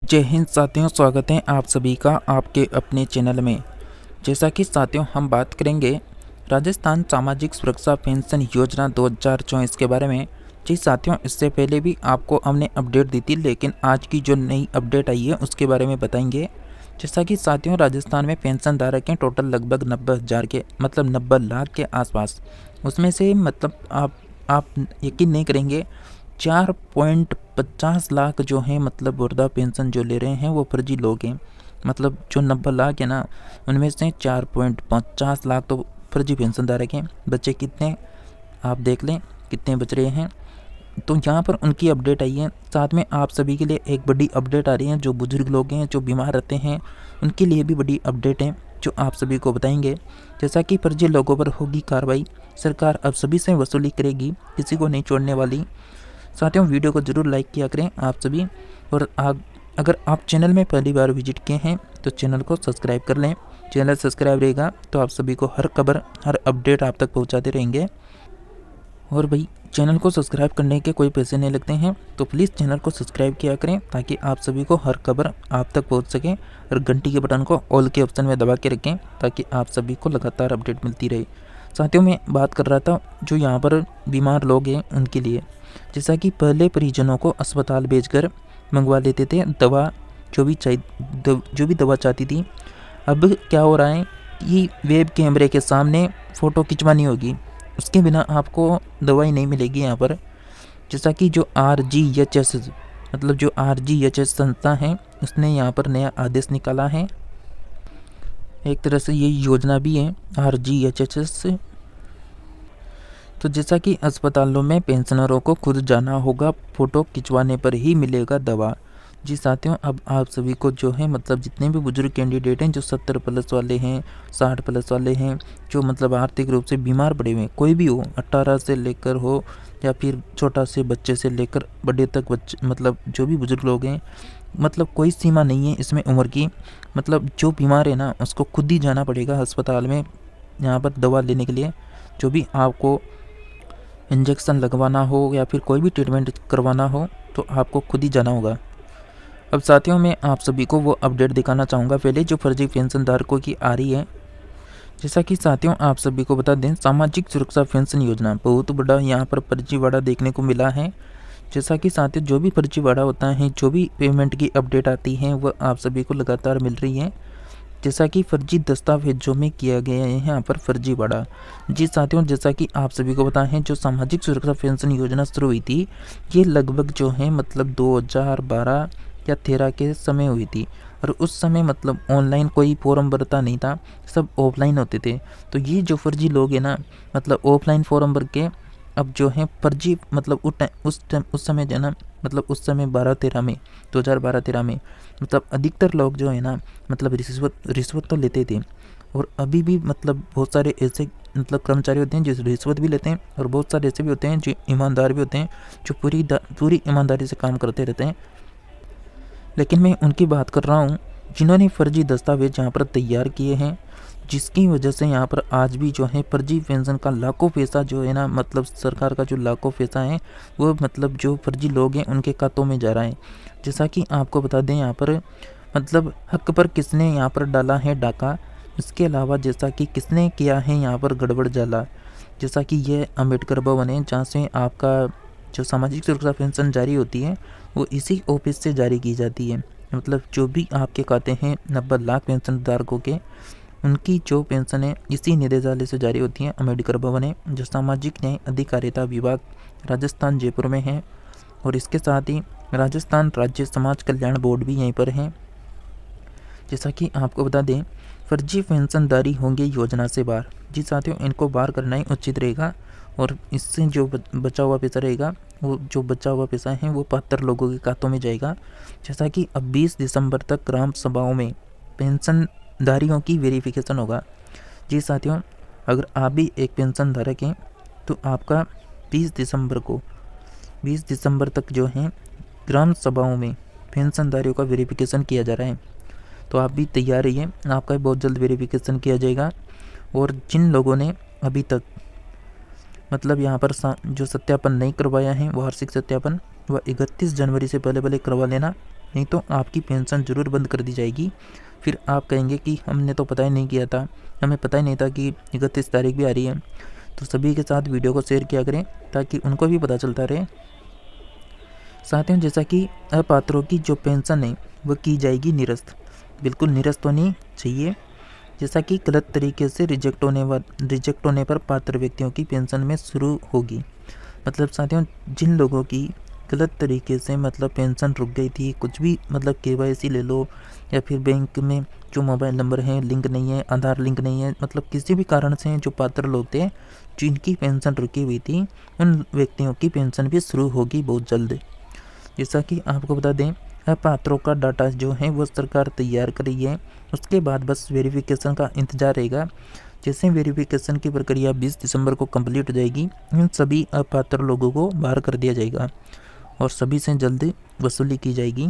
जय हिंद साथियों, स्वागत है आप सभी का आपके अपने चैनल में। जैसा कि साथियों हम बात करेंगे राजस्थान सामाजिक सुरक्षा पेंशन योजना 2024 के बारे में। जी साथियों, इससे पहले भी आपको हमने अपडेट दी थी, लेकिन आज की जो नई अपडेट आई है उसके बारे में बताएंगे। जैसा कि साथियों राजस्थान में पेंशन धारक हैं टोटल लगभग 90,000 के, मतलब 90 लाख के आसपास। उसमें से मतलब आप यकीन नहीं करेंगे 4.50 लाख जो हैं मतलब वृद्धा पेंशन जो ले रहे हैं वो फर्जी लोग हैं। मतलब जो 90 लाख है ना, उनमें से 4.50 लाख तो फर्जी पेंशन धारक हैं। बच्चे कितने आप देख लें कितने बच रहे हैं। तो यहाँ पर उनकी अपडेट आई है। साथ में आप सभी के लिए एक बड़ी अपडेट आ रही है। जो बुजुर्ग लोग हैं जो बीमार रहते हैं उनके लिए भी बड़ी अपडेट है जो आप सभी को बताएंगे। जैसा कि फर्जी लोगों पर होगी कार्रवाई, सरकार अब सभी से वसूली करेगी, किसी को नहीं छोड़ने वाली। साथियों वीडियो को जरूर लाइक किया करें आप सभी, और अगर आप चैनल में पहली बार विजिट किए हैं तो चैनल को सब्सक्राइब कर लें। चैनल सब्सक्राइब रहेगा तो आप सभी को हर खबर हर अपडेट आप तक पहुंचाते रहेंगे। और भाई चैनल को सब्सक्राइब करने के कोई पैसे नहीं लगते हैं, तो प्लीज़ चैनल को सब्सक्राइब किया करें ताकि आप सभी को हर खबर आप तक पहुंच सके। और घंटी के बटन को ऑल के ऑप्शन में दबा के रखें ताकि आप सभी को लगातार अपडेट मिलती रहे। साथियों मैं बात कर रहा था जो यहाँ पर बीमार लोग हैं उनके लिए। जैसा कि पहले परिजनों को अस्पताल भेजकर मंगवा लेते थे दवा, जो भी दवा चाहती थी। अब क्या हो रहा है कि वेब कैमरे के सामने फ़ोटो खिंचवानी होगी, उसके बिना आपको दवाई नहीं मिलेगी यहाँ पर। जैसा कि जो RGHS मतलब जो RGHS संस्था है उसने यहाँ पर नया आदेश निकाला है। एक तरह से ये योजना भी है RGHS। तो जैसा कि अस्पतालों में पेंशनरों को खुद जाना होगा, फ़ोटो खिंचवाने पर ही मिलेगा दवा। जी साथियों, अब आप सभी को जो है मतलब जितने भी बुजुर्ग कैंडिडेट हैं जो 70 प्लस वाले हैं, 60 प्लस वाले हैं, जो मतलब आर्थिक रूप से बीमार पड़े हुए हैं, कोई भी हो, 18 से लेकर हो या फिर छोटा से बच्चे से लेकर बड़े तक बच्चे, मतलब जो भी बुजुर्ग लोग हैं, मतलब कोई सीमा नहीं है इसमें उम्र की। मतलब जो बीमार है ना उसको खुद ही जाना पड़ेगा अस्पताल में यहाँ पर दवा लेने के लिए। जो भी आपको इंजेक्शन लगवाना हो या फिर कोई भी ट्रीटमेंट करवाना हो तो आपको खुद ही जाना होगा। अब साथियों मैं आप सभी को वो अपडेट दिखाना चाहूँगा पहले जो फर्जी पेंशन धारकों की आ रही है। जैसा कि साथियों आप सभी को बता दें, सामाजिक सुरक्षा पेंशन योजना बहुत बड़ा यहाँ पर फर्जीवाड़ा देखने को मिला है। जैसा कि साथियों जो भी फर्जीवाड़ा होता है, जो भी पेमेंट की अपडेट आती है वह आप सभी को लगातार मिल रही है। जैसा कि फर्जी दस्तावेजों में किया गया है यहाँ पर फर्जीवाड़ा। जी साथियों, जैसा कि आप सभी को पता है जो सामाजिक सुरक्षा पेंशन योजना शुरू हुई थी ये लगभग जो है मतलब 2012 या 13 के समय हुई थी। और उस समय मतलब ऑनलाइन कोई फॉर्म भरता नहीं था, सब ऑफलाइन होते थे। तो ये जो फर्जी लोग हैं ना मतलब ऑफलाइन फॉर्म भर के अब जो है फर्जी मतलब उस समय जो है ना मतलब उस समय 12-13 में 2012-13 में मतलब अधिकतर लोग जो है ना मतलब रिश्वत तो लेते थे। और अभी भी मतलब बहुत सारे ऐसे मतलब कर्मचारी होते हैं जो रिश्वत भी लेते हैं, और बहुत सारे ऐसे भी होते हैं जो ईमानदार भी होते हैं, जो पूरी ईमानदारी से काम करते रहते हैं। लेकिन मैं उनकी बात कर रहा हूँ जिन्होंने फर्जी दस्तावेज यहाँ पर तैयार किए हैं, जिसकी वजह से यहाँ पर आज भी जो है फर्जी पेंशन का लाखों पैसा जो है ना मतलब सरकार का जो लाखों पैसा है वो मतलब जो फर्जी लोग हैं उनके खातों में जा रहा है। जैसा कि आपको बता दें यहाँ पर मतलब हक पर किसने यहाँ पर डाला है डाका, इसके अलावा जैसा कि किसने किया है यहाँ पर गड़बड़ जाला। जैसा कि ये अम्बेडकर भवन है जहाँ से आपका जो सामाजिक सुरक्षा पेंशन जारी होती है वो इसी ऑफिस से जारी की जाती है। मतलब जो भी आपके खाते हैं 90 लाख पेंशन धारकों के, उनकी जो पेंशन है इसी निदेशालय से जारी होती है। अम्बेडकर भवन है जो सामाजिक न्याय अधिकारिता विभाग राजस्थान जयपुर में है, और इसके साथ ही राजस्थान राज्य समाज कल्याण बोर्ड भी यहीं पर है। जैसा कि आपको बता दें फर्जी पेंशनधारी होंगे योजना से बाहर। जी साथियों, इनको बाहर करना ही उचित रहेगा, और इससे जो बचा हुआ पैसा रहेगा वो जो बचा हुआ पैसा है वो 72 लोगों के खातों में जाएगा। जैसा कि अब 20 दिसंबर तक ग्राम सभाओं में पेंशनधारियों की वेरिफिकेशन होगा। जी साथियों, अगर आप भी एक पेंशन धारक हैं तो आपका 20 दिसंबर तक जो है ग्राम सभाओं में पेंशनधारियों का वेरिफिकेशन किया जा रहा है। तो आप भी तैयार रहिए, आपका बहुत जल्द वेरिफिकेशन किया जाएगा। और जिन लोगों ने अभी तक मतलब यहाँ पर जो सत्यापन नहीं करवाया है वार्षिक सत्यापन, वह 31 जनवरी से पहले करवा लेना। नहीं तो आपकी पेंशन ज़रूर बंद कर दी जाएगी। फिर आप कहेंगे कि हमने तो पता ही नहीं किया था, हमें पता ही नहीं था कि 31 तारीख भी आ रही है। तो सभी के साथ वीडियो को शेयर किया करें ताकि उनको भी पता चलता रहे। साथियों, जैसा कि अपात्रों की जो पेंशन है वो की जाएगी निरस्त, बिल्कुल निरस्त होनी चाहिए। जैसा कि गलत तरीके से रिजेक्ट होने पर पात्र व्यक्तियों की पेंशन में शुरू होगी। मतलब साथियों, जिन लोगों की गलत तरीके से मतलब पेंशन रुक गई थी, कुछ भी मतलब केवाईसी ले लो या फिर बैंक में जो मोबाइल नंबर है लिंक नहीं है, आधार लिंक नहीं है, मतलब किसी भी कारण से जो पात्र लोग थे जिनकी पेंशन रुकी हुई थी, उन व्यक्तियों की पेंशन भी शुरू होगी बहुत जल्द। जैसा कि आपको बता दें, अपात्रों का डाटा जो है वो सरकार तैयार कर रही है। उसके बाद बस वेरिफिकेशन का इंतज़ार रहेगा। जैसे वेरिफिकेशन की प्रक्रिया 20 दिसंबर को कंप्लीट हो जाएगी, इन सभी अपात्र लोगों को बाहर कर दिया जाएगा और सभी से जल्द वसूली की जाएगी।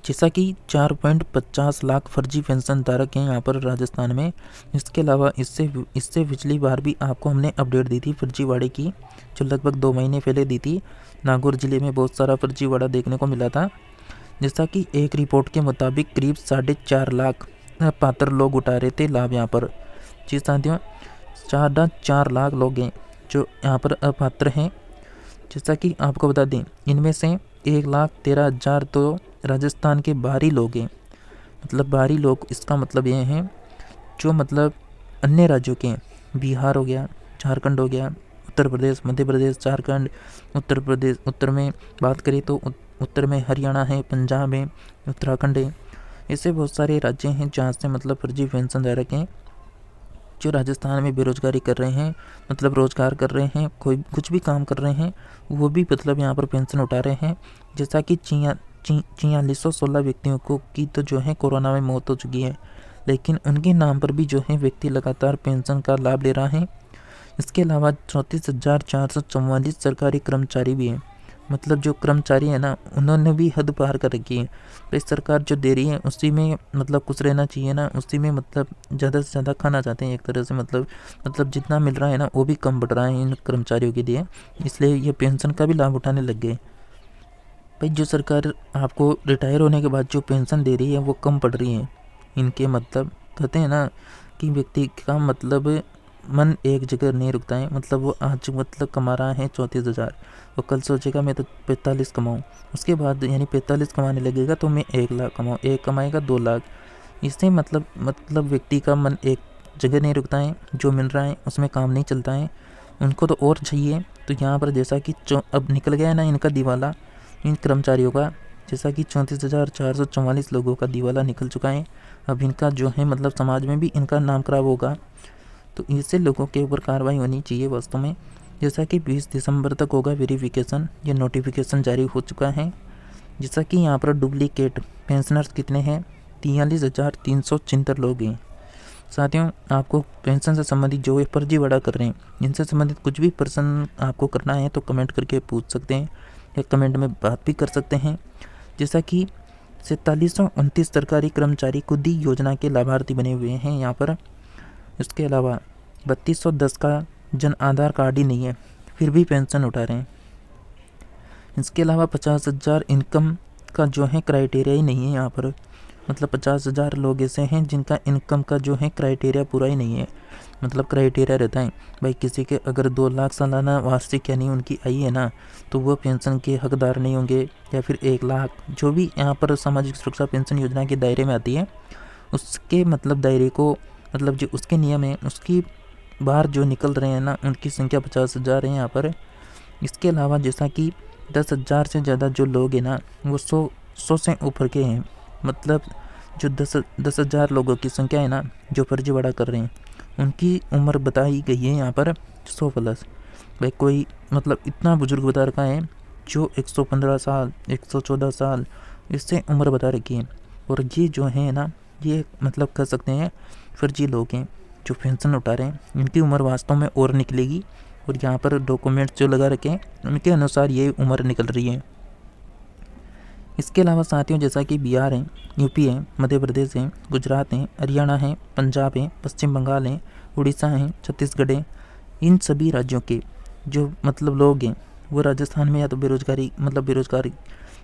जैसा कि 4.50 लाख फर्जी पेंशन धारक हैं यहाँ पर राजस्थान में। इसके अलावा इससे पिछली बार भी आपको हमने अपडेट दी थी फर्जीवाड़े की, जो लगभग 2 महीने पहले दी थी। नागौर जिले में बहुत सारा फर्जीवाड़ा देखने को मिला था। जैसा कि एक रिपोर्ट के मुताबिक करीब 4.5 लाख पात्र लोग उठा रहे थे लाभ यहाँ पर। जी साथियों, 4.5 लाख लोग हैं जो यहाँ पर अपात्र हैं। जैसा कि आपको बता दें, इनमें से 1,13,000 तो राजस्थान के बाहरी लोग हैं। मतलब बाहरी लोग, इसका मतलब ये हैं जो मतलब अन्य राज्यों के हैं। बिहार हो गया, झारखंड हो गया, उत्तर प्रदेश, मध्य प्रदेश, झारखंड, उत्तर प्रदेश, उत्तर में बात करें तो उत्तर में हरियाणा है, पंजाब है, उत्तराखंड है। ऐसे बहुत सारे राज्य हैं जहाँ से मतलब फर्जी पेंशन धारक हैं जो राजस्थान में बेरोजगारी कर रहे हैं, मतलब रोजगार कर रहे हैं, कोई कुछ भी काम कर रहे हैं, वो भी मतलब यहाँ पर पेंशन उठा रहे हैं। जैसा कि 4616 व्यक्तियों को की तो जो है कोरोना में मौत हो चुकी है, लेकिन उनके नाम पर भी जो है व्यक्ति लगातार पेंशन का लाभ ले रहा है। इसके अलावा 34,444 सरकारी कर्मचारी भी हैं। मतलब जो कर्मचारी है ना, उन्होंने भी हद पार कर रखी है। भाई सरकार जो दे रही है उसी में मतलब कुछ रहना चाहिए ना, उसी में मतलब ज़्यादा से ज़्यादा खाना चाहते हैं एक तरह से। मतलब जितना मिल रहा है ना वो भी कम बढ़ रहा है इन कर्मचारियों के लिए, इसलिए ये पेंशन का भी लाभ उठाने लग गए। भाई जो सरकार आपको रिटायर होने के बाद जो पेंशन दे रही है वो कम पड़ रही है इनके, मतलब कहते हैं ना कि व्यक्ति का मतलब मन एक जगह नहीं रुकता है। मतलब वो आज मतलब कमा रहा है 34,000, वो कल सोचेगा मैं तो 45 कमाऊँ, उसके बाद यानी 45 कमाने लगेगा तो मैं 1 लाख कमाऊँ, एक कमाएगा 2 लाख। इससे मतलब व्यक्ति का मन एक जगह नहीं रुकता है, जो मिल रहा है उसमें काम नहीं चलता है, उनको तो और चाहिए। तो यहाँ पर जैसा कि अब निकल गया है ना इनका दिवाला, इन कर्मचारियों का, जैसा कि 34,444 लोगों का दिवाला निकल चुका है। अब इनका जो है मतलब समाज में भी इनका नाम खराब होगा, तो इससे लोगों के ऊपर कार्रवाई होनी चाहिए वास्तव में। जैसा कि 20 दिसंबर तक होगा वेरिफिकेशन, ये नोटिफिकेशन जारी हो चुका है। जैसा कि यहाँ पर डुप्लीकेट पेंशनर्स कितने हैं, 43,376 लोग हैं। साथियों, आपको पेंशन से संबंधित जो फर्जीवाड़ा कर रहे हैं, इनसे संबंधित कुछ भी प्रश्न आपको करना है तो कमेंट करके पूछ सकते हैं या कमेंट में बात भी कर सकते हैं। जैसा कि 4729 सरकारी कर्मचारी खुद ही योजना के लाभार्थी बने हुए हैं यहाँ पर। इसके अलावा 3210 का जन आधार कार्ड ही नहीं है, फिर भी पेंशन उठा रहे हैं। इसके अलावा 50,000 इनकम का जो है क्राइटेरिया ही नहीं है यहाँ पर। मतलब 50,000 लोग ऐसे हैं जिनका इनकम का जो है क्राइटेरिया पूरा ही नहीं है। मतलब क्राइटेरिया रहता है भाई किसी के अगर 2 लाख सालाना वार्षिक यानी उनकी आई है ना, तो वो पेंशन के हकदार नहीं होंगे, या फिर 1 लाख जो भी यहाँ पर सामाजिक सुरक्षा पेंशन योजना के दायरे में आती है, उसके मतलब दायरे को मतलब जो उसके नियम है उसकी बाहर जो निकल रहे हैं ना, उनकी संख्या 50,000 है यहाँ पर। इसके अलावा जैसा कि 10,000 से ज़्यादा जो लोग हैं ना, वो 100 से ऊपर के हैं। मतलब जो 10,000 लोगों की संख्या है ना जो फर्जीवाड़ा कर रहे हैं, उनकी उम्र बताई गई है यहाँ पर 100 प्लस। भाई कोई मतलब इतना बुजुर्ग बता रखा है जो 115 साल, 114 साल, इससे उम्र बता रखी है। और ये जो है ना, ये मतलब कह सकते हैं फर्जी लोग हैं जो पेंशन उठा रहे हैं। इनकी उम्र वास्तव में और निकलेगी, और यहाँ पर डॉक्यूमेंट्स जो लगा रखे हैं उनके अनुसार ये उम्र निकल रही है। इसके अलावा साथियों, जैसा कि बिहार है, यूपी है, मध्य प्रदेश है, गुजरात है, हरियाणा है, पंजाब है, पश्चिम बंगाल है, उड़ीसा है, छत्तीसगढ़ है, इन सभी राज्यों के जो मतलब लोग हैं वो राजस्थान में या तो बेरोजगार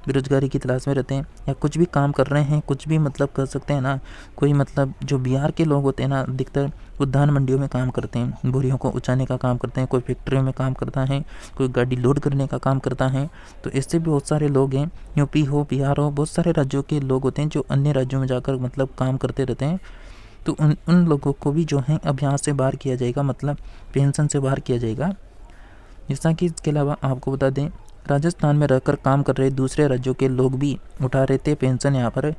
बेरोजगारी की तलाश में रहते हैं या कुछ भी काम कर रहे हैं, कुछ भी मतलब कर सकते हैं ना। कोई मतलब जो बिहार के लोग होते हैं ना, अधिकतर वो धान मंडियों में काम करते हैं, बोरियों को उचाने का काम करते हैं, कोई फैक्ट्रियों में काम करता है, कोई गाड़ी लोड करने का काम करता है। तो इससे भी बहुत सारे लोग हैं, यूपी हो, बिहार हो, बहुत सारे राज्यों के लोग होते हैं जो अन्य राज्यों में जाकर मतलब काम करते रहते हैं। तो उन लोगों को भी जो है अब यहाँ से बाहर किया जाएगा, मतलब पेंशन से बाहर किया जाएगा। जैसा कि इसके अलावा आपको बता दें, राजस्थान में रहकर काम कर रहे दूसरे राज्यों के लोग भी उठा रहे थे पेंशन यहाँ पर।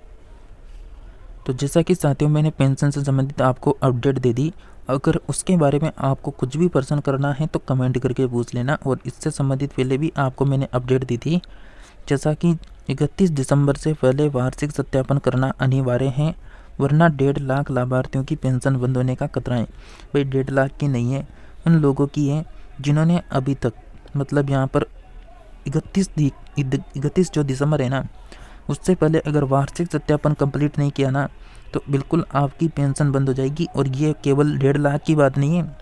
तो जैसा कि साथियों मैंने पेंशन से संबंधित आपको अपडेट दे दी। अगर उसके बारे में आपको कुछ भी प्रश्न करना है तो कमेंट करके पूछ लेना। और इससे संबंधित पहले भी आपको मैंने अपडेट दी थी, जैसा कि 31 दिसंबर से पहले वार्षिक सत्यापन करना अनिवार्य है, वरना 1.5 लाख लाभार्थियों की पेंशन बंद होने का खतरा है। भाई 1.5 लाख की नहीं है, उन लोगों की है जिन्होंने अभी तक मतलब यहाँ पर 31 जो दिसंबर है ना, उससे पहले अगर वार्षिक सत्यापन कंप्लीट नहीं किया ना, तो बिल्कुल आपकी पेंशन बंद हो जाएगी। और ये केवल 1.5 लाख की बात नहीं है,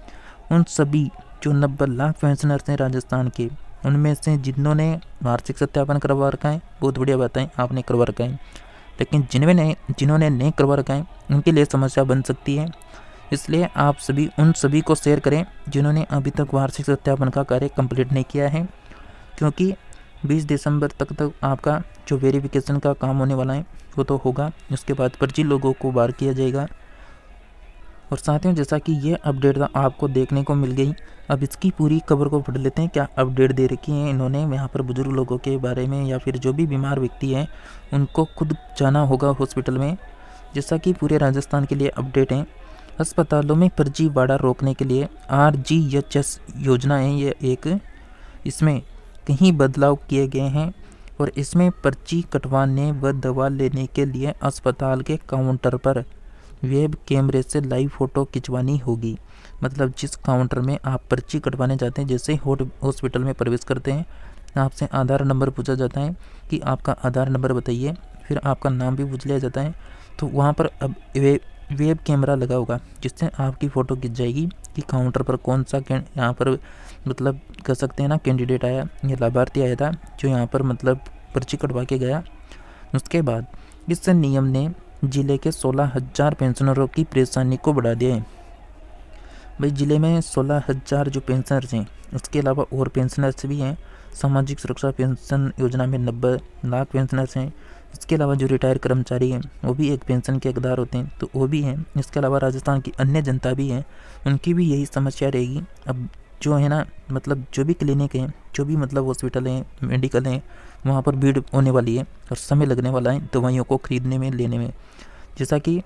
उन सभी जो 90 लाख पेंशनर्स हैं राजस्थान के, उनमें से जिन्होंने वार्षिक सत्यापन करवा रखा है, बहुत बढ़िया बात है, आपने करवा रखा है। लेकिन जिन्होंने नहीं करवा रखा है, उनके लिए समस्या बन सकती है। इसलिए आप सभी उन सभी को शेयर करें जिन्होंने अभी तक वार्षिक सत्यापन का कार्य कंप्लीट नहीं किया है, क्योंकि 20 दिसंबर तक आपका जो वेरिफिकेशन का काम होने वाला है वो तो होगा। उसके बाद पर्ची लोगों को बाहर किया जाएगा। और साथियों, जैसा कि ये अपडेट आपको देखने को मिल गई, अब इसकी पूरी खबर को पढ़ लेते हैं। क्या अपडेट दे रखी है इन्होंने यहाँ पर बुजुर्ग लोगों के बारे में, या फिर जो भी बीमार व्यक्ति हैं उनको खुद जाना होगा हॉस्पिटल में। जैसा कि पूरे राजस्थान के लिए अपडेट है, अस्पतालों में फर्जीवाड़ा रोकने के लिए RGHS योजना है ये एक, इसमें कहीं बदलाव किए गए हैं। और इसमें पर्ची कटवाने व दवा लेने के लिए अस्पताल के काउंटर पर वेब कैमरे से लाइव फ़ोटो खिंचवानी होगी। मतलब जिस काउंटर में आप पर्ची कटवाने जाते हैं, जैसे हॉस्पिटल में प्रवेश करते हैं, आपसे आधार नंबर पूछा जाता है कि आपका आधार नंबर बताइए, फिर आपका नाम भी पूछ लिया जाता है। तो वहाँ पर अब वेब कैमरा लगा होगा, जिससे आपकी फ़ोटो खिंच जाएगी कि काउंटर पर कौन सा यहाँ पर मतलब कह सकते हैं ना कैंडिडेट आया या लाभार्थी आया था जो यहाँ पर मतलब पर्ची कटवा के गया। उसके बाद इस नियम ने ज़िले के 16,000 पेंशनरों की परेशानी को बढ़ा दिया है। भाई ज़िले में 16,000 जो पेंशनर्स हैं, उसके अलावा और पेंशनर्स भी हैं। सामाजिक सुरक्षा पेंशन योजना में 90 लाख पेंशनर्स हैं। इसके अलावा जो रिटायर कर्मचारी हैं वो भी एक पेंशन के हकदार होते हैं, तो वो भी हैं। इसके अलावा राजस्थान की अन्य जनता भी है, उनकी भी यही समस्या रहेगी। अब जो है ना मतलब जो भी क्लिनिक हैं, जो भी मतलब हॉस्पिटल हैं, मेडिकल हैं, वहाँ पर भीड़ होने वाली है और समय लगने वाला है दवाइयों को खरीदने में, लेने में। जैसा कि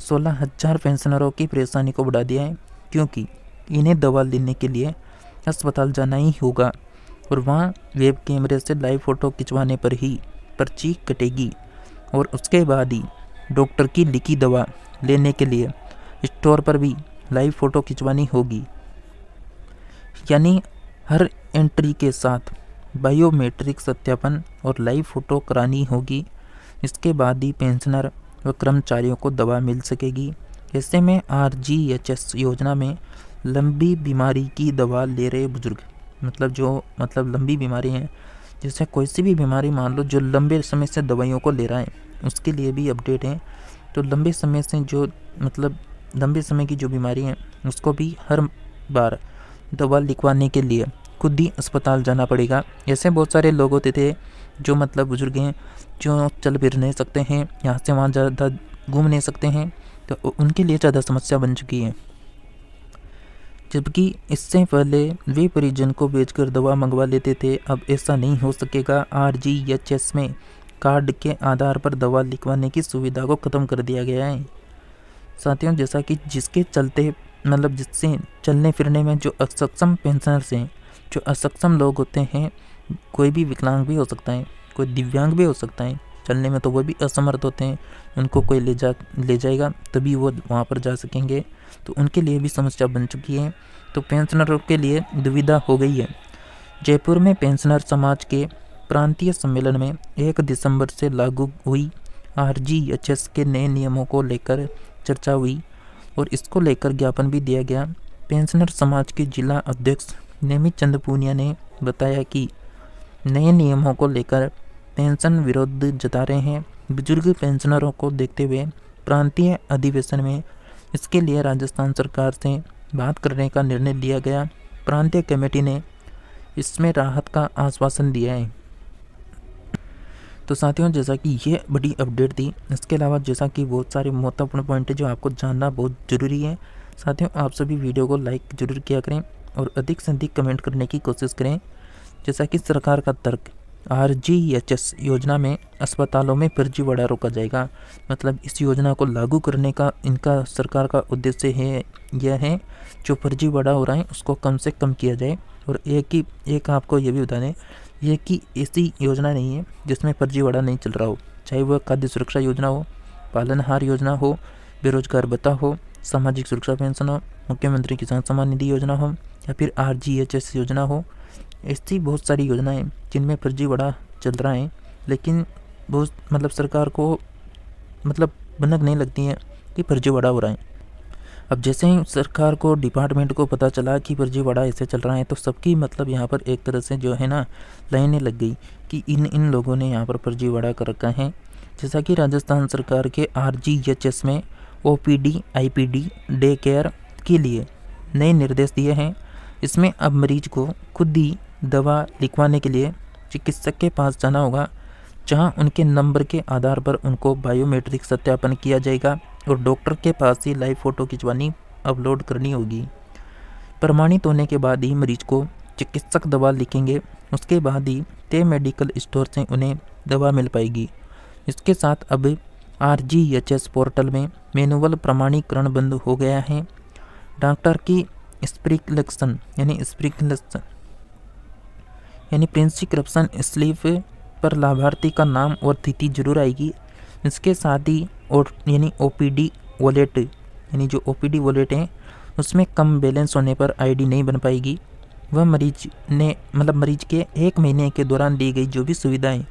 16,000 पेंशनरों की परेशानी को बढ़ा दिया है, क्योंकि इन्हें दवा लेने के लिए अस्पताल जाना ही होगा और वहाँ वेब कैमरे से लाइव फ़ोटो खिंचवाने पर ही पर्ची कटेगी। और उसके बाद ही डॉक्टर की लिखी दवा लेने के लिए स्टोर पर भी लाइव फ़ोटो खिंचवानी होगी। यानी हर एंट्री के साथ बायोमेट्रिक सत्यापन और लाइव फ़ोटो करानी होगी। इसके बाद ही पेंशनर व कर्मचारियों को दवा मिल सकेगी। ऐसे में RGHS योजना में लंबी बीमारी की दवा ले रहे बुजुर्ग, मतलब जो मतलब लंबी बीमारी है, जैसे कोई सी भी बीमारी मान लो जो लंबे समय से दवाइयों को ले रहा है, उसके लिए भी अपडेट है। तो लंबे समय से जो मतलब लंबे समय की जो बीमारी है, उसको भी हर बार दवा लिखवाने के लिए खुद ही अस्पताल जाना पड़ेगा। ऐसे बहुत सारे लोग होते थे जो मतलब बुजुर्ग हैं, जो चल फिर नहीं सकते हैं, यहाँ से वहाँ ज़्यादा घूम नहीं सकते हैं, तो उनके लिए ज़्यादा समस्या बन चुकी है। जबकि इससे पहले वे परिजन को बेचकर दवा मंगवा लेते थे, अब ऐसा नहीं हो सकेगा। RGHS में कार्ड के आधार पर दवा लिखवाने की सुविधा को ख़त्म कर दिया गया है। साथियों, जैसा कि जिसके चलते मतलब जिससे चलने फिरने में जो असक्षम पेंशनर्स हैं, जो असक्षम लोग होते हैं, कोई भी विकलांग भी हो सकता है, कोई दिव्यांग भी हो सकता है, चलने में तो वो भी असमर्थ होते हैं, उनको कोई ले जाएगा तभी वो वहाँ पर जा सकेंगे, तो उनके लिए भी समस्या बन चुकी है। तो पेंशनरों के लिए दुविधा हो गई है। जयपुर में पेंशनर समाज के प्रांतीय सम्मेलन में 1 दिसंबर से लागू हुई RGHS के नए नियमों को लेकर चर्चा हुई और इसको लेकर ज्ञापन भी दिया गया। पेंशनर समाज के जिला अध्यक्ष नेमी चंद पूनिया ने बताया कि नए नियमों को लेकर पेंशन विरोध जता रहे हैं। बुजुर्ग पेंशनरों को देखते हुए प्रांतीय अधिवेशन में इसके लिए राजस्थान सरकार से बात करने का निर्णय लिया गया। प्रांतीय कमेटी ने इसमें राहत का आश्वासन दिया है। तो साथियों, जैसा कि ये बड़ी अपडेट थी, इसके अलावा जैसा कि बहुत सारे महत्वपूर्ण पॉइंट है जो आपको जानना बहुत ज़रूरी है। साथियों, आप सभी वीडियो को लाइक जरूर किया करें और अधिक से अधिक कमेंट करने की कोशिश करें। जैसा कि सरकार का तर्क, RGHS योजना में अस्पतालों में फर्जीवाड़ा रोका जाएगा। मतलब इस योजना को लागू करने का इनका सरकार का उद्देश्य है यह है जो फर्जीवाड़ा हो रहा है उसको कम से कम किया जाए। और एक आपको ये भी बता दें, ये कि ऐसी योजना नहीं है जिसमें फर्जीवाड़ा नहीं चल रहा हो, चाहे वह खाद्य सुरक्षा योजना हो, पालनहार योजना हो, बेरोजगार भत्ता हो, सामाजिक सुरक्षा पेंशन हो, मुख्यमंत्री किसान सम्मान निधि योजना हो या फिर RGHS योजना हो। ऐसी बहुत सारी योजनाएं जिनमें फर्जीवाड़ा चल रहा है, लेकिन बहुत सरकार को भनक नहीं लगती है कि फर्जीवाड़ा हो रहा है। अब जैसे ही सरकार को डिपार्टमेंट को पता चला कि फर्जीवाड़ा ऐसे चल रहा है तो सबकी यहाँ पर एक तरह से जो है ना लाइनें लग गई कि इन लोगों ने यहाँ पर फर्जीवाड़ा कर रखा है। जैसा कि राजस्थान सरकार के RGHS में OPD IPD डे केयर के लिए नए निर्देश दिए हैं। इसमें अब मरीज को खुद ही दवा लिखवाने के लिए चिकित्सक के पास जाना होगा, जहां उनके नंबर के आधार पर उनको बायोमेट्रिक सत्यापन किया जाएगा और डॉक्टर के पास ही लाइव फ़ोटो खिंचवानी अपलोड करनी होगी। प्रमाणित होने के बाद ही मरीज को चिकित्सक दवा लिखेंगे, उसके बाद ही तय मेडिकल स्टोर से उन्हें दवा मिल पाएगी। इसके साथ अब RGHS पोर्टल में मैनुअल प्रमाणीकरण बंद हो गया है। डॉक्टर की स्प्रिक्लेक्शन यानी प्रिंस्क्रिप्शन स्लिप पर लाभार्थी का नाम और तिथि जरूर आएगी। इसके साथ ही OPD वॉलेट जो OPD वॉलेट है उसमें कम बैलेंस होने पर ID नहीं बन पाएगी। वह मरीज के 1 महीने के दौरान दी गई जो भी सुविधाएं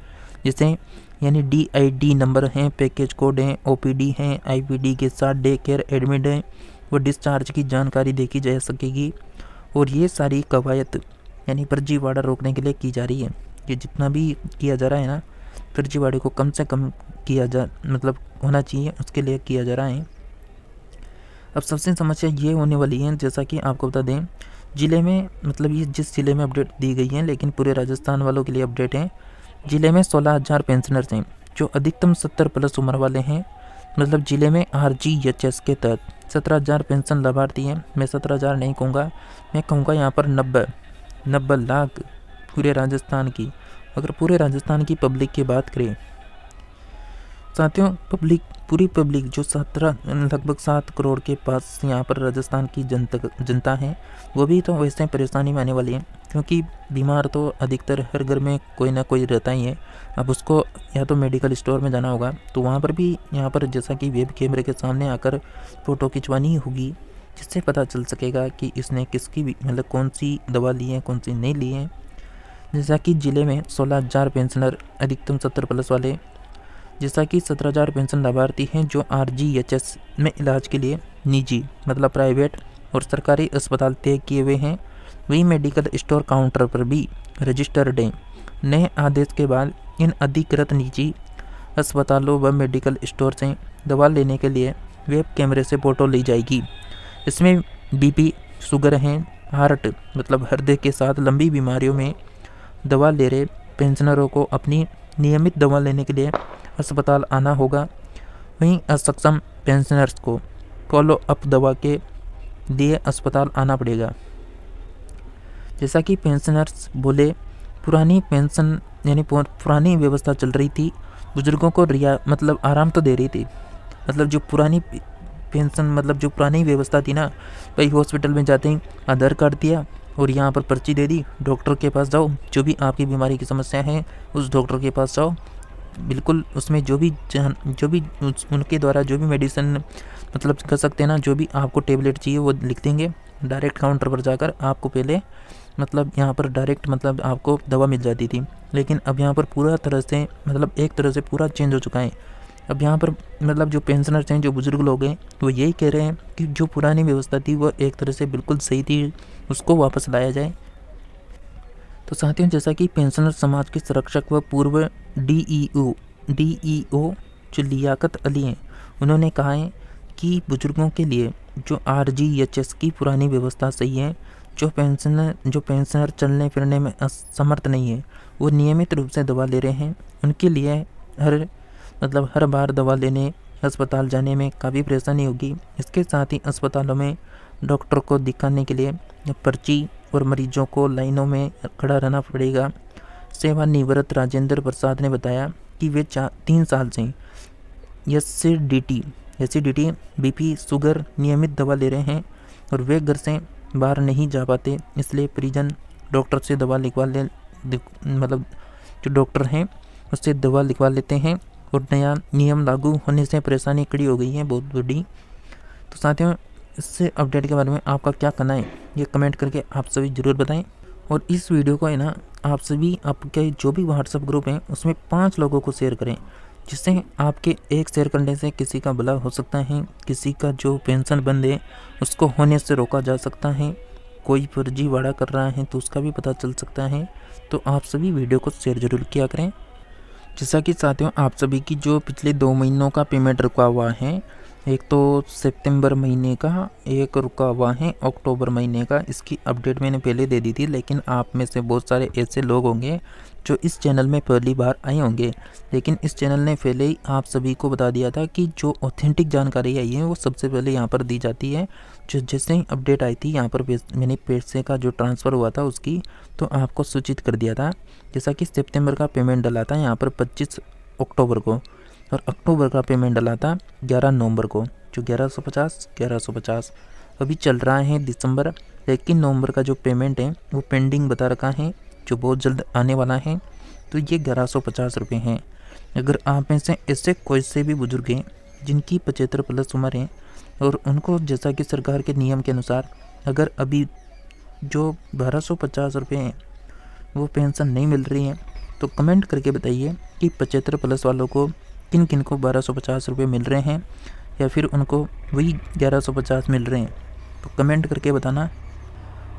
जैसे DID नंबर हैं, पैकेज कोड हैं, OPD हैं, IPD के साथ डे केयर एडमिट हैं, वो डिस्चार्ज की जानकारी देखी जा सकेगी। और ये सारी कवायद फर्जीवाड़ा रोकने के लिए की जा रही है। ये जितना भी किया जा रहा है ना, फर्जीवाड़े को कम से कम किया होना चाहिए, उसके लिए किया जा रहा है। अब सबसे समस्या ये होने वाली है, जैसा कि आपको बता दें, ज़िले में ये जिस ज़िले में अपडेट दी गई है, लेकिन पूरे राजस्थान वालों के लिए अपडेट है। ज़िले में 16,000 पेंशनर्स हैं जो अधिकतम 70+ उम्र वाले हैं। ज़िले में RGHS के तहत 17,000 पेंशन लाभार्थी हैं। मैं 17,000 नहीं कहूँगा, मैं कहूँगा यहाँ पर 90 लाख पूरे राजस्थान की। अगर पूरे राजस्थान की पब्लिक की बात करें साथियों, पूरी पब्लिक जो लगभग 7 करोड़ के पास यहाँ पर राजस्थान की जनता है, वो भी तो वैसे परेशानी में आने वाली है, क्योंकि बीमार तो अधिकतर हर घर में कोई ना कोई रहता ही है। अब उसको या तो मेडिकल स्टोर में जाना होगा, तो वहाँ पर भी यहाँ पर जैसा कि वेब कैमरे के सामने आकर फ़ोटो खिंचवानी होगी, जिससे पता चल सकेगा कि इसने किसकी भी कौन सी दवा ली है, कौन सी नहीं ली है। जैसा कि ज़िले में 16,000 पेंशनर अधिकतम 70+ वाले, जैसा कि 17,000 पेंशन लाभार्थी हैं जो RGHS में इलाज के लिए निजी प्राइवेट और सरकारी अस्पताल तय किए हुए हैं, वही मेडिकल स्टोर काउंटर पर भी रजिस्टर्ड हैं। नए आदेश के बाद इन अधिकृत निजी अस्पतालों व मेडिकल स्टोर से दवा लेने के लिए वेब कैमरे से फ़ोटो ली जाएगी। इसमें BP, शुगर हैं, हार्ट हृदय के साथ लंबी बीमारियों में दवा ले रहे पेंशनरों को अपनी नियमित दवा लेने के लिए अस्पताल आना होगा। वहीं असक्षम पेंशनर्स को फॉलो अप दवा के लिए अस्पताल आना पड़ेगा। जैसा कि पेंशनर्स बोले, पुरानी पेंशन पुरानी व्यवस्था चल रही थी, बुजुर्गों को आराम तो दे रही थी। जो पुरानी पेंशन जो पुरानी व्यवस्था थी ना, भाई हॉस्पिटल में जाते ही आधार कार्ड दिया और यहाँ पर पर्ची दे दी, डॉक्टर के पास जाओ, जो भी आपकी बीमारी की समस्या है उस डॉक्टर के पास जाओ, बिल्कुल उसमें जो भी उनके द्वारा जो भी मेडिसिन कर सकते हैं ना, जो भी आपको टेबलेट चाहिए वो लिख देंगे। डायरेक्ट काउंटर पर जाकर आपको पहले यहाँ पर डायरेक्ट आपको दवा मिल जाती थी, लेकिन अब यहाँ पर पूरा तरह से एक तरह से पूरा चेंज हो चुका है। अब यहाँ पर जो पेंशनर्स हैं, जो बुज़ुर्ग लोग हैं, वो यही कह रहे हैं कि जो पुरानी व्यवस्था थी वो एक तरह से बिल्कुल सही थी, उसको वापस लाया जाए। तो साथियों, जैसा कि पेंशनर समाज के संरक्षक व पूर्व डीईओ जो लियाकत अली हैं, उन्होंने कहा है कि बुजुर्गों के लिए जो आरजीएचएस की पुरानी व्यवस्था सही है। जो पेंशनर चलने फिरने में असमर्थ नहीं है, वो नियमित रूप से दवा ले रहे हैं, उनके लिए हर बार दवा लेने अस्पताल जाने में काफ़ी परेशानी होगी। इसके साथ ही अस्पतालों में डॉक्टर को दिखाने के लिए पर्ची और मरीजों को लाइनों में खड़ा रहना पड़ेगा। सेवानिवृत्त राजेंद्र प्रसाद ने बताया कि वे 3 साल से एसिडिटी बीपी शुगर नियमित दवा ले रहे हैं और वे घर से बाहर नहीं जा पाते, इसलिए परिजन डॉक्टर से दवा लिखवा ले जो डॉक्टर हैं उससे दवा लिखवा लेते हैं और नया नियम लागू होने से परेशानी खड़ी हो गई है बहुत बड़ी। तो साथियों, इससे अपडेट के बारे में आपका क्या कहना है ये कमेंट करके आप सभी ज़रूर बताएं। और इस वीडियो को है ना आप सभी आपके जो भी व्हाट्सएप ग्रुप हैं उसमें 5 लोगों को शेयर करें, जिससे आपके एक शेयर करने से किसी का भला हो सकता है, किसी का जो पेंशन बंद है उसको होने से रोका जा सकता है, कोई फर्जीवाड़ा कर रहा है तो उसका भी पता चल सकता है। तो आप सभी वीडियो को शेयर जरूर किया करें। जैसा कि साथियों, आप सभी की जो पिछले 2 महीनों का पेमेंट रुका हुआ है, एक तो सितंबर महीने का, एक रुका हुआ है अक्टूबर महीने का, इसकी अपडेट मैंने पहले दे दी थी, लेकिन आप में से बहुत सारे ऐसे लोग होंगे जो इस चैनल में पहली बार आए होंगे। लेकिन इस चैनल ने पहले ही आप सभी को बता दिया था कि जो ऑथेंटिक जानकारी आई है वो सबसे पहले यहाँ पर दी जाती है। जो जैसे ही अपडेट आई थी यहाँ पर मैंने पैसे का जो ट्रांसफ़र हुआ था उसकी तो आपको सूचित कर दिया था। जैसा कि सितंबर का पेमेंट डला था यहाँ पर 25 अक्टूबर को और अक्टूबर का पेमेंट डला था 11 नवंबर को, जो 1150 अभी चल रहा है दिसंबर, लेकिन नवंबर का जो पेमेंट है वो पेंडिंग बता रखा है, जो बहुत जल्द आने वाला है। तो ये 1150 रुपये हैं। अगर आप में से ऐसे कोई से भी बुजुर्ग हैं जिनकी 75 प्लस उम्र है और उनको जैसा कि सरकार के नियम के अनुसार अगर अभी जो 1250 रुपये हैं वो पेंशन नहीं मिल रही है, तो कमेंट करके बताइए कि 75 प्लस वालों को किन किन को 1250 रुपये मिल रहे हैं या फिर उनको वही 1150 मिल रहे हैं, तो कमेंट करके बताना।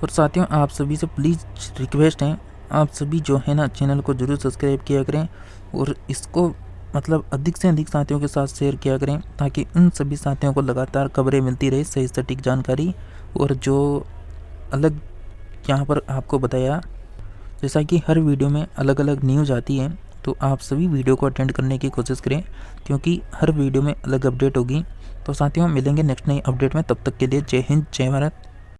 और साथियों, आप सभी से प्लीज़ रिक्वेस्ट है, आप सभी जो है ना चैनल को ज़रूर सब्सक्राइब किया करें और इसको अधिक से अधिक साथियों के साथ शेयर किया करें, ताकि उन सभी साथियों को लगातार खबरें मिलती रहे, सही सटीक जानकारी। और जो अलग यहाँ पर आपको बताया, जैसा कि हर वीडियो में अलग अलग न्यूज़ आती है, तो आप सभी वीडियो को अटेंड करने की कोशिश करें, क्योंकि हर वीडियो में अलग अपडेट होगी। तो साथियों, मिलेंगे नेक्स्ट नई अपडेट में, तब तक के लिए जय हिंद, जय भारत।